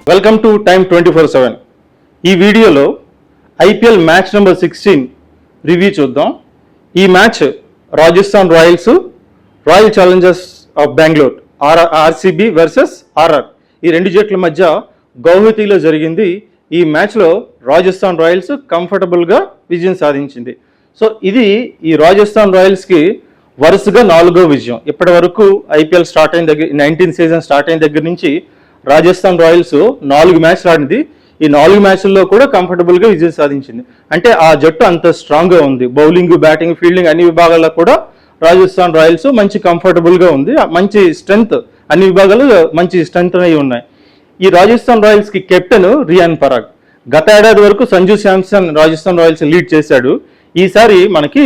Welcome to time 24/7. ఈ వీడియోలో IPL match number 16 review చూద్దాం. ఈ match Rajasthan Royals, Royal Challengers of Bengaluru RCB versus RR ఈ రెండు జట్ల మధ్య గౌహతిలో జరిగింది. ఈ మ్యాచ్లో రాజస్థాన్ రాయల్స్ కంఫర్టబుల్గా విజయం సాధించింది. సో ఇది ఈ రాజస్థాన్ రాయల్స్కి వరుసగా 4వ విజయం. ఇప్పటి వరకు ఐపీఎల్ స్టార్ట్ అయిన దగ్గర 19 సీజన్ స్టార్ట్ అయిన దగ్గర నుంచి రాజస్థాన్ రాయల్స్ 4 మ్యాచ్లు ఆడింది. ఈ 4 మ్యాచ్ల్లో కూడా కంఫర్టబుల్గా విజయం సాధించింది. అంటే ఆ జట్టు అంత స్ట్రాంగ్గా ఉంది. బౌలింగ్, బ్యాటింగ్, ఫీల్డింగ్ అన్ని విభాగాల్లో కూడా రాజస్థాన్ రాయల్స్ మంచి కంఫర్టబుల్గా ఉంది. మంచి స్ట్రెంగ్త్, అన్ని విభాగాలు మంచి స్ట్రెంగ్త్ అయి ఉన్నాయి. ఈ రాజస్థాన్ రాయల్స్కి కెప్టెన్ రియాన్ పరాగ్. గత ఏడాది వరకు సంజు శాంసన్ రాజస్థాన్ రాయల్స్ లీడ్ చేశాడు. ఈసారి మనకి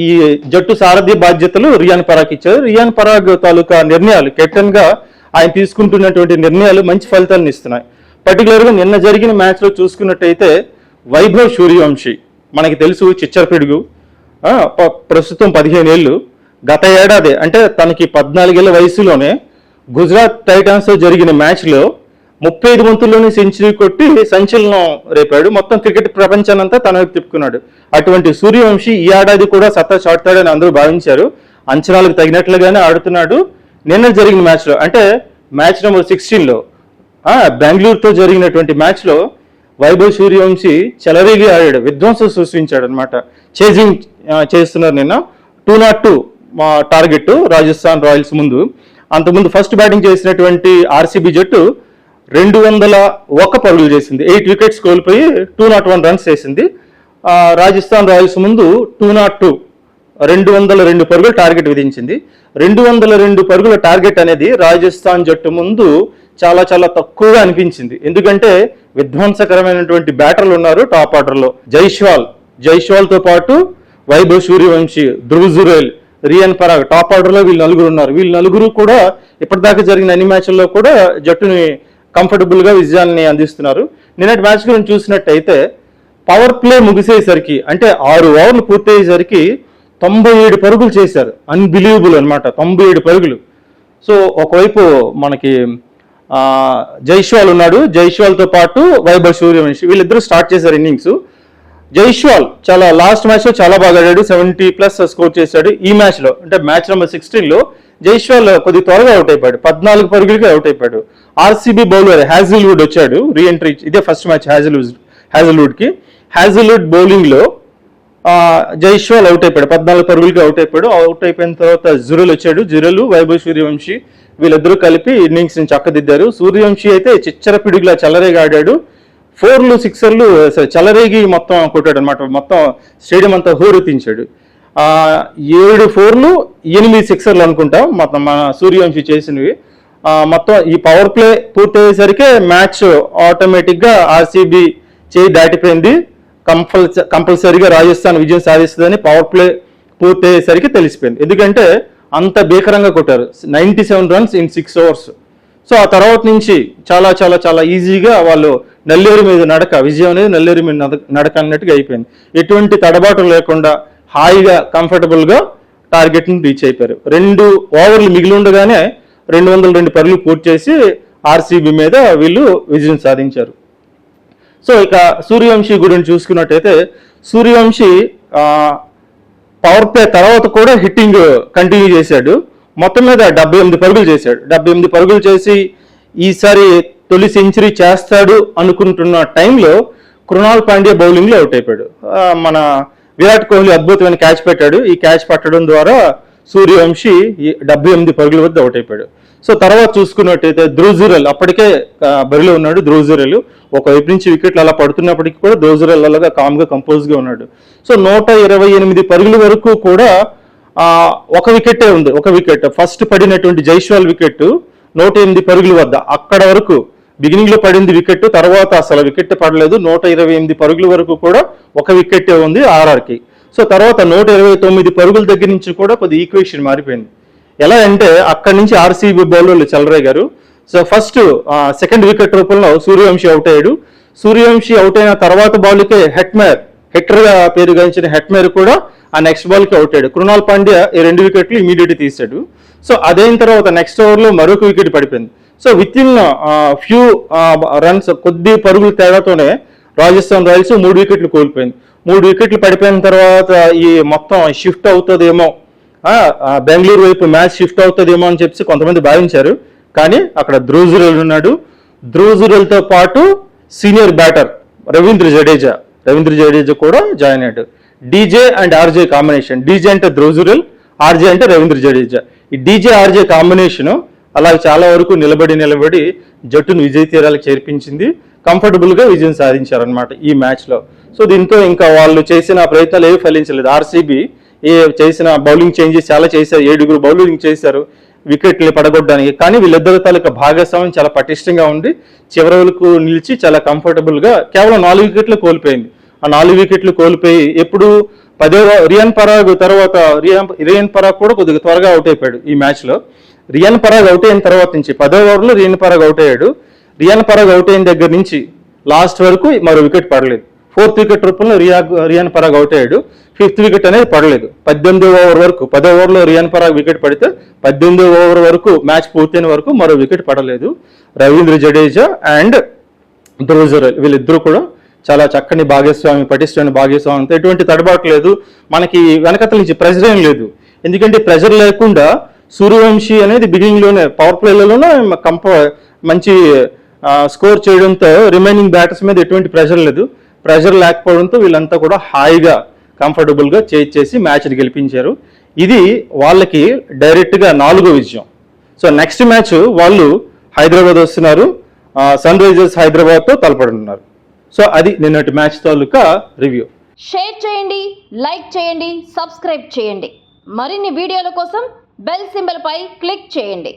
ఈ జట్టు సారథ్య బాధ్యతలు రియాన్ పరాగ్ ఇచ్చారు. రియాన్ పరాగ్ తాలూకా నిర్ణయాలు, కెప్టెన్గా ఆయన తీసుకుంటున్నటువంటి నిర్ణయాలు మంచి ఫలితాలను ఇస్తున్నాయి. పర్టికులర్గా నిన్న జరిగిన మ్యాచ్లో చూసుకున్నట్టయితే వైభవ్ సూర్యవంశీ మనకి తెలుసు, చిచ్చరపిడుగు, ప్రస్తుతం 15 ఏళ్ళు. గత ఏడాది అంటే తనకి 14 ఏళ్ల వయసులోనే గుజరాత్ టైటాన్స్తో జరిగిన మ్యాచ్లో 35 బంతుల్లోనే సెంచరీ కొట్టి సంచలనం రేపాడు. మొత్తం క్రికెట్ ప్రపంచాన్ని అంతా తన వైపు తిప్పుకున్నాడు. అటువంటి సూర్యవంశీ ఈ ఏడాది కూడా సత్తా చాటుతాడని అందరూ భావించారు. అంచనాలకు తగినట్లుగానే ఆడుతున్నాడు. నిన్న జరిగిన మ్యాచ్లో అంటే మ్యాచ్ నెంబర్ 16లో బెంగళూరుతో జరిగినటువంటి మ్యాచ్లో వైభవ్ సూర్యవంశీ చెలరేగి ఆడాడు, విధ్వంసం సృష్టించాడు అనమాట. చేజింగ్ చేస్తున్నారు. నిన్న 202 టార్గెట్ రాజస్థాన్ రాయల్స్ ముందు. అంతకుముందు ఫస్ట్ బ్యాటింగ్ చేసినటువంటి ఆర్సీబీ జట్టు 201 పరుగులు చేసింది. 8 వికెట్స్ కోల్పోయి 201 రన్స్ చేసింది. రాజస్థాన్ రాయల్స్ ముందు 202 పరుగుల టార్గెట్ విధించింది. 202 పరుగుల టార్గెట్ అనేది రాజస్థాన్ జట్టు ముందు చాలా చాలా తక్కువగా అనిపించింది. ఎందుకంటే విధ్వంసకరమైనటువంటి బ్యాటర్లు ఉన్నారు టాప్ ఆర్డర్లో. జైస్వాల్తో పాటు వైభవ్ సూర్యవంశీ, ధ్రువ్ జురేల్, రియాన్ పరాగ్ టాప్ ఆర్డర్లో వీళ్ళు నలుగురు ఉన్నారు. వీళ్ళు నలుగురు కూడా ఇప్పటిదాకా జరిగిన అన్ని మ్యాచ్ల్లో కూడా జట్టుని కంఫర్టబుల్గా విజయాన్ని అందిస్తున్నారు. నిన్నటి మ్యాచ్ గురించి చూసినట్టయితే పవర్ ప్లే ముగిసేసరికి అంటే 6 ఓవర్లు పూర్తయ్యేసరికి 97 పరుగులు చేశారు. అన్బిలీవబుల్ అనమాట, 97 పరుగులు. సో ఒకవైపు మనకి జైస్వాల్ ఉన్నాడు, జైస్వాల్తో పాటు వైభవ్ సూర్యవంశీ, వీళ్ళిద్దరూ స్టార్ట్ చేశారు ఇన్నింగ్స్. జైస్వాల్ చాలా లాస్ట్ మ్యాచ్లో చాలా బాగా ఆడాడు, 70+ స్కోర్ చేశాడు. ఈ మ్యాచ్లో అంటే మ్యాచ్ నెంబర్ 16లో జైస్వాల్ కొద్ది త్వరగా అవుట్ అయిపోయాడు, 14 పరుగులకి అవుట్ అయిపోయాడు. ఆర్సీబీ బౌలర్ హ్యాజిల్వుడ్ వచ్చాడు రీఎంట్రీ. ఇదే ఫస్ట్ మ్యాచ్ హ్యాజిల్వుడ్కి. హ్యాజిల్వుడ్ బౌలింగ్లో జైస్వాల్ అవుట్ అయిపోయాడు, 14 పరుగులకి అవుట్ అయిపోయాడు. అవుట్ అయిపోయిన తర్వాత జురెల్ వచ్చాడు. జురెల్, వైభవ్ సూర్యవంశీ వీళ్ళిద్దరూ కలిపి ఇన్నింగ్స్ని చక్కదిద్దారు. సూర్యవంశీ అయితే చిచ్చర పిడుగులా చెలరేగి ఆడాడు. 4లు 6లు చెలరేగి మొత్తం కొట్టాడు అనమాట. మొత్తం స్టేడియం అంతా హోరెత్తించాడు. 7 4లు 8 6లు అనుకుంటాం మొత్తం మన సూర్యవంశీ చేసినవి. మొత్తం ఈ పవర్ ప్లే పూర్తయ్యేసరికి మ్యాచ్ ఆటోమేటిక్గా ఆర్సీబీ చేయి దాటిపోయింది. కంపల్సరీగా రాజస్థాన్ విజయం సాధిస్తుందని పవర్ ప్లే పూర్తయ్యేసరికి తెలిసిపోయింది. ఎందుకంటే అంత భీకరంగా కొట్టారు, 97 రన్స్ ఇన్ 6 ఓవర్స్. సో ఆ తర్వాత నుంచి చాలా చాలా చాలా ఈజీగా వాళ్ళు నల్లేరు మీద నడక, విజయం అనేది నల్లేరు మీద నడక అన్నట్టుగా అయిపోయింది. ఎటువంటి తడబాటు లేకుండా హాయిగా కంఫర్టబుల్గా టార్గెట్ని రీచ్ అయిపోయారు. 2 ఓవర్లు మిగిలి ఉండగానే 202 పరుగులు పూర్తి చేసి ఆర్సీబీ మీద వీళ్ళు విజయం సాధించారు. సో ఇక సూర్యవంశీ గురించి చూసుకున్నట్టయితే సూర్యవంశీ పవర్ ప్లే తర్వాత కూడా హిట్టింగ్ కంటిన్యూ చేశాడు. మొత్తం మీద 78 పరుగులు చేశాడు. 78 పరుగులు చేసి ఈసారి తొలి సెంచరీ చేస్తాడు అనుకుంటున్న టైంలో కృణాల్ పాండ్యా బౌలింగ్లో అవుట్ అయిపోయాడు. మన విరాట్ కోహ్లీ అద్భుతమైన క్యాచ్ పెట్టాడు. ఈ క్యాచ్ పట్టడం ద్వారా సూర్యవంశీ 78 పరుగుల వద్ద అవుట్ అయిపోయాడు. సో తర్వాత చూసుకున్నట్టయితే ధ్రువ్ జురెల్ అప్పటికే బరిలో ఉన్నాడు. ధ్రువ్ జురెల్ ఒకవైపు నుంచి వికెట్లు అలా పడుతున్నప్పటికీ కూడా ధ్రువ్ జురెల్ అలాగా కామ్గా కంపోజ్గా ఉన్నాడు. సో 128 పరుగుల వరకు కూడా ఒక వికెటే ఉంది. ఒక వికెట్ ఫస్ట్ పడినటువంటి జైస్వాల్ వికెట్ 108 పరుగుల వద్ద, అక్కడ వరకు బిగినింగ్లో పడింది వికెట్, తర్వాత అసలు వికెట్ పడలేదు. 128 పరుగుల వరకు కూడా ఒక వికెటే ఉంది ఆర్ఆర్కి. సో తర్వాత 129 పరుగుల దగ్గర నుంచి కూడా కొద్ది ఈక్వేషన్ మారిపోయింది. ఎలా అంటే అక్కడి నుంచి ఆర్సీబీ బౌలర్లు చెలరేగారు. సో ఫస్ట్ సెకండ్ వికెట్ రూపంలో సూర్యవంశీ అవుట్ అయ్యాడు. సూర్యవంశీ అవుట్ అయిన తర్వాత బాల్కే హెక్టర్గా పేరు గడించిన హెట్మేర్ కూడా ఆ నెక్స్ట్ బాల్కి అవుట్ అయ్యాడు. కృణాల్ పాండ్యా ఈ 2 వికెట్లు ఇమీడియట్ తీశాడు. సో అదైన తర్వాత నెక్స్ట్ ఓవర్లో మరొక వికెట్ పడిపోయింది. So with in few runs, కొద్ది పరుగుల తేడాతోనే రాజస్థాన్ రాయల్స్ 3 వికెట్లు కోల్పోయింది. 3 వికెట్లు పడిపోయిన తర్వాత ఈ మొత్తం షిఫ్ట్ అవుతుందేమో, బెంగళూరు వైపు మ్యాచ్ షిఫ్ట్ అవుతుందేమో అని చెప్పి కొంతమంది భావించారు. కానీ అక్కడ ధ్రువ్ జురెల్ ఉన్నాడు. ధ్రువ్ జురెల్తో పాటు సీనియర్ బ్యాటర్ రవీంద్ర జడేజా కూడా జాయిన్ అయ్యాడు. DJ and RJ combination, DJ అంటే ధ్రువ్ జురెల్, ఆర్జే అంటే రవీంద్ర జడేజా. ఈ డీజే ఆర్జే కాంబినేషన్ అలా చాలా వరకు నిలబడి జట్టును విజయ తీరాలకు చేర్పించింది. కంఫర్టబుల్గా విజయం సాధించారనమాట ఈ మ్యాచ్లో. సో దీంతో ఇంకా వాళ్ళు చేసిన ప్రయత్నాలు ఏవి ఫలించలేదు. ఆర్సీబీ చేసిన బౌలింగ్ చేంజెస్ చాలా చేశారు, 7 బౌలింగ్ చేశారు వికెట్లు పడగొట్టడానికి. కానీ వీళ్ళిద్దరి తాలూకా భాగస్వామ్యం చాలా పటిష్టంగా ఉండి చివరి వరకు నిలిచి చాలా కంఫర్టబుల్గా కేవలం 4 వికెట్లు కోల్పోయింది. ఆ 4 వికెట్లు కోల్పోయి ఎప్పుడు 10వ రియాన్ పరాగ్ తర్వాత రియాన్ పరాగ్ కూడా కొద్దిగా త్వరగా అవుట్ అయిపోయాడు ఈ మ్యాచ్లో. రియాన్ పరాగ్ అవుట్ అయిన తర్వాత నుంచి 10వ ఓవర్లో రియాన్ పరాగ్ అవుట్ అయ్యాడు. రియాన్ పరాగ్ అవుట్ అయిన దగ్గర నుంచి లాస్ట్ వరకు మరో వికెట్ పడలేదు. 4th వికెట్ రూపంలో రియాన్ పరాగ్ అవుట్ అయ్యాడు. 5th వికెట్ అనేది పడలేదు. 18వ ఓవర్ వరకు, 10వ ఓవర్లో రియాన్ పరాగ్ వికెట్ పడితే 18వ ఓవర్ వరకు మ్యాచ్ పూర్తయిన వరకు మరో వికెట్ పడలేదు. రవీంద్ర జడేజా అండ్ ధ్రువ్ జురెల్ వీళ్ళిద్దరూ కూడా చాలా చక్కని పటిష్టమైన భాగస్వామ్యంతో ఎటువంటి తడబాటు లేదు. మనకి వెనకతల నుంచి ప్రెజర్ ఏం లేదు. ఎందుకంటే ప్రెజర్ లేకుండా సూర్యవంశీ అనేది బిగినింగ్లోనే పవర్ ప్లేలలోనే మంచి స్కోర్ చేయడంతో రిమైనింగ్ బ్యాటర్స్ మీద ఎటువంటి ప్రెజర్ లేదు. ప్రెజర్ లేకపోవడంతో వీళ్ళంతా కూడా హాయిగా కంఫర్టబుల్గా చేసి మ్యాచ్ని గెలిపించారు. ఇది వాళ్ళకి డైరెక్ట్గా 4వ విజయం. సో నెక్స్ట్ మ్యాచ్ వాళ్ళు హైదరాబాద్ వస్తున్నారు, సన్ రైజర్స్ హైదరాబాద్తో తలపడుతున్నారు. సో అది నిన్నటి మ్యాచ్ తాలూకా రివ్యూ. షేర్ చేయండి, లైక్ చేయండి, సబ్స్క్రైబ్ చేయండి. మరిన్ని వీడియోల కోసం బెల్ సింబల్ పై క్లిక్ చేయండి.